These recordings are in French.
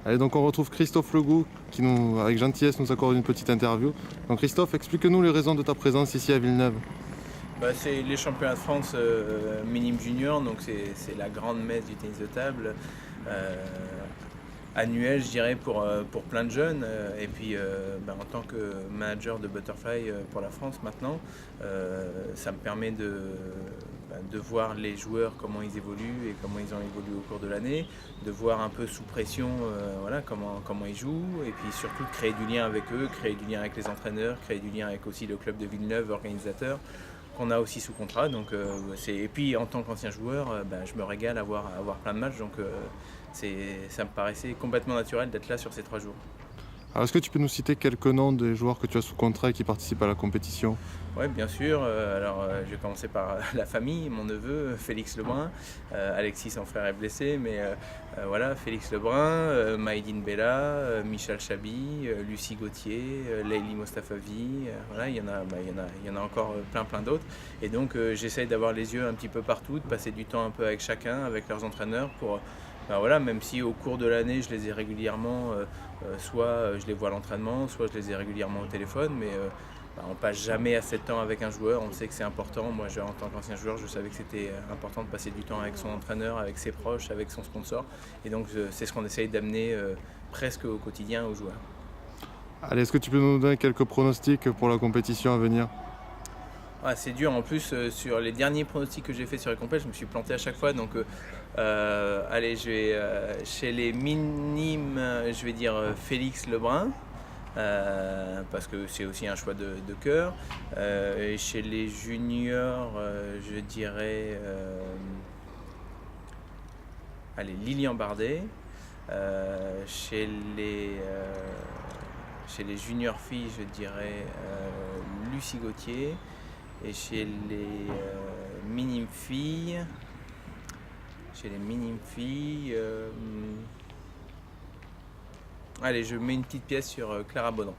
Allez, donc on retrouve Christophe Legout qui avec gentillesse nous accorde une petite interview. Donc Christophe, explique-nous les raisons de ta présence ici à Villeneuve. C'est les championnats de France minime junior, donc c'est la grande messe du tennis de table annuel, je dirais, pour plein de jeunes. Et puis en tant que manager de Butterfly pour la France maintenant, ça me permet de voir les joueurs, comment ils évoluent et comment ils ont évolué au cours de l'année, de voir un peu sous pression comment ils jouent, et puis surtout de créer du lien avec eux, créer du lien avec les entraîneurs, créer du lien avec aussi le club de Villeneuve, organisateur, qu'on a aussi sous contrat. Donc, et puis en tant qu'ancien joueur, je me régale à voir plein de matchs, donc ça me paraissait complètement naturel d'être là sur ces 3 jours. Alors est-ce que tu peux nous citer quelques noms des joueurs que tu as sous contrat et qui participent à la compétition? Oui, bien sûr. Je vais commencer par la famille, mon neveu, Félix Lebrun. Alexis, son frère, est blessé, mais voilà, Félix Lebrun, Maïdine Bella, Michel Chabi, Lucie Gauthier, Leili Mostafavi. Voilà, il y en a encore plein d'autres. Et donc, j'essaye d'avoir les yeux un petit peu partout, de passer du temps un peu avec chacun, avec leurs entraîneurs, pour même si au cours de l'année, je les ai régulièrement, soit je les vois à l'entraînement, soit je les ai régulièrement au téléphone, mais on passe jamais assez de temps avec un joueur, on sait que c'est important. Moi, en tant qu'ancien joueur, je savais que c'était important de passer du temps avec son entraîneur, avec ses proches, avec son sponsor. Et donc, c'est ce qu'on essaye d'amener presque au quotidien aux joueurs. Allez, est-ce que tu peux nous donner quelques pronostics pour la compétition à venir? C'est dur, en plus sur les derniers pronostics que j'ai fait sur les compètes, je me suis planté à chaque fois. Donc allez, je vais chez les minimes, je vais dire Félix Lebrun. Parce que c'est aussi un choix de cœur. Et chez les juniors, je dirais Lilian Bardet. Chez les juniors filles, je dirais Lucie Gauthier. Et chez les minimes filles, allez, je mets une petite pièce sur Clara Baudran.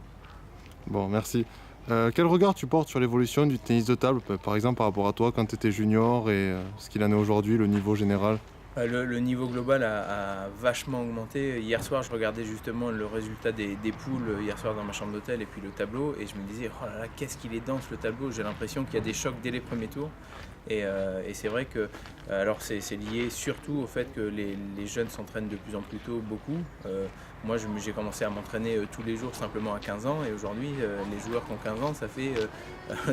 Bon, merci. Quel regard tu portes sur l'évolution du tennis de table, par exemple par rapport à toi quand tu étais junior et ce qu'il en est aujourd'hui, le niveau général? Le niveau global a vachement augmenté. Hier soir, je regardais justement le résultat des poules hier soir dans ma chambre d'hôtel, et puis le tableau, et je me disais, oh là là, qu'est-ce qu'il est dense le tableau. J'ai l'impression qu'il y a des chocs dès les premiers tours. Et c'est vrai que alors c'est lié surtout au fait que les jeunes s'entraînent de plus en plus tôt, beaucoup. Moi, j'ai commencé à m'entraîner tous les jours simplement à 15 ans, et aujourd'hui, les joueurs qui ont 15 ans, ça fait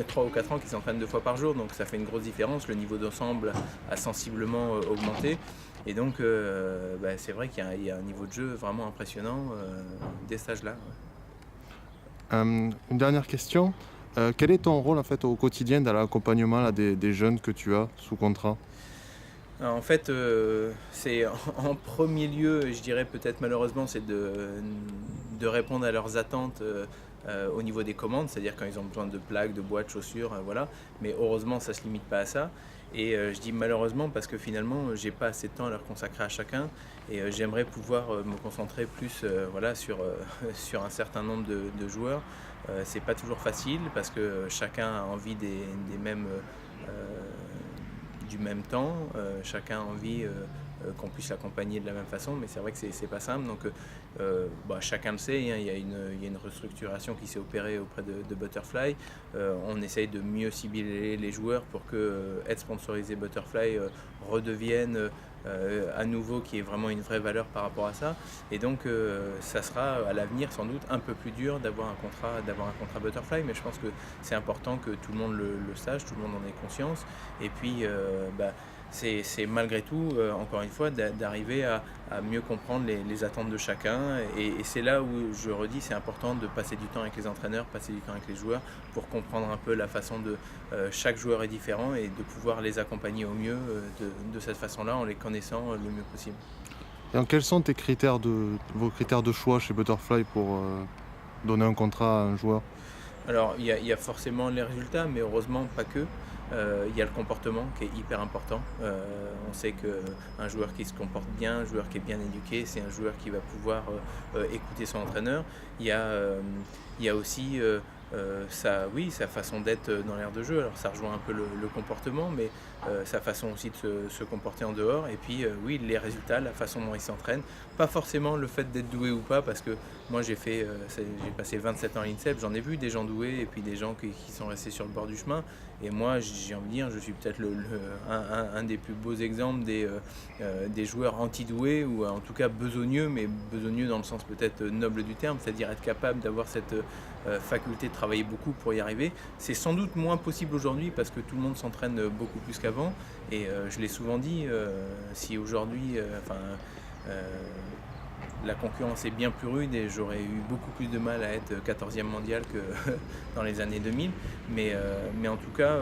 3 ou 4 ans qu'ils s'entraînent 2 fois par jour, donc ça fait une grosse différence. Le niveau d'ensemble a sensiblement augmenté, et donc c'est vrai qu'il y a un niveau de jeu vraiment impressionnant dès cet âge-là. Une dernière question. Quel est ton rôle en fait au quotidien dans l'accompagnement là, des jeunes que tu as sous contrat? En fait, c'est en premier lieu, je dirais peut-être malheureusement, c'est de répondre à leurs attentes au niveau des commandes, c'est-à-dire quand ils ont besoin de plaques, de boîtes, de chaussures, voilà. Mais heureusement, ça ne se limite pas à ça. Et je dis malheureusement parce que finalement, j'ai pas assez de temps à leur consacrer à chacun, et j'aimerais pouvoir me concentrer plus sur un certain nombre de joueurs. C'est pas toujours facile parce que chacun a envie du même temps, chacun a envie qu'on puisse l'accompagner de la même façon, mais c'est vrai que c'est pas simple. Donc chacun le sait, hein, il y a une restructuration qui s'est opérée auprès de Butterfly. On essaye de mieux cibler les joueurs pour que être sponsorisé Butterfly redevienne à nouveau qui est vraiment une vraie valeur par rapport à ça. Et donc ça sera à l'avenir sans doute un peu plus dur d'avoir un contrat Butterfly, mais je pense que c'est important que tout le monde le sache, tout le monde en ait conscience. Et puis c'est malgré tout, encore une fois, d'arriver à mieux comprendre les attentes de chacun. Et c'est là où je redis, c'est important de passer du temps avec les entraîneurs, passer du temps avec les joueurs, pour comprendre un peu la façon de... chaque joueur est différent, et de pouvoir les accompagner au mieux de cette façon-là, en les connaissant le mieux possible. Et donc, quels sont vos critères de choix chez Butterfly pour donner un contrat à un joueur? Alors, il y a forcément les résultats, mais heureusement pas que. Il y a le comportement qui est hyper important. On sait qu'un joueur qui se comporte bien, un joueur qui est bien éduqué, c'est un joueur qui va pouvoir écouter son entraîneur. Il y a aussi sa façon d'être dans l'air de jeu. Alors ça rejoint un peu le comportement, mais sa façon aussi de se comporter en dehors. Et puis oui, les résultats, la façon dont il s'entraîne, pas forcément le fait d'être doué ou pas, parce que moi j'ai passé 27 ans à l'INSEP, j'en ai vu des gens doués et puis des gens qui sont restés sur le bord du chemin. Et moi, j'ai envie de dire, je suis peut-être un des plus beaux exemples des joueurs anti-doués, ou en tout cas besogneux, mais besogneux dans le sens peut-être noble du terme, c'est-à-dire être capable d'avoir cette faculté de travailler beaucoup pour y arriver. C'est sans doute moins possible aujourd'hui parce que tout le monde s'entraîne beaucoup plus qu'avant. Et je l'ai souvent dit, si aujourd'hui, la concurrence est bien plus rude et j'aurais eu beaucoup plus de mal à être 14e mondial que dans les années 2000. Mais en tout cas,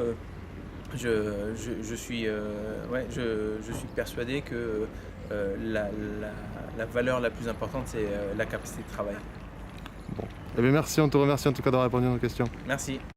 je suis persuadé que la valeur la plus importante, c'est la capacité de travail. Eh bien, merci, on te remercie en tout cas d'avoir répondu à nos questions. Merci.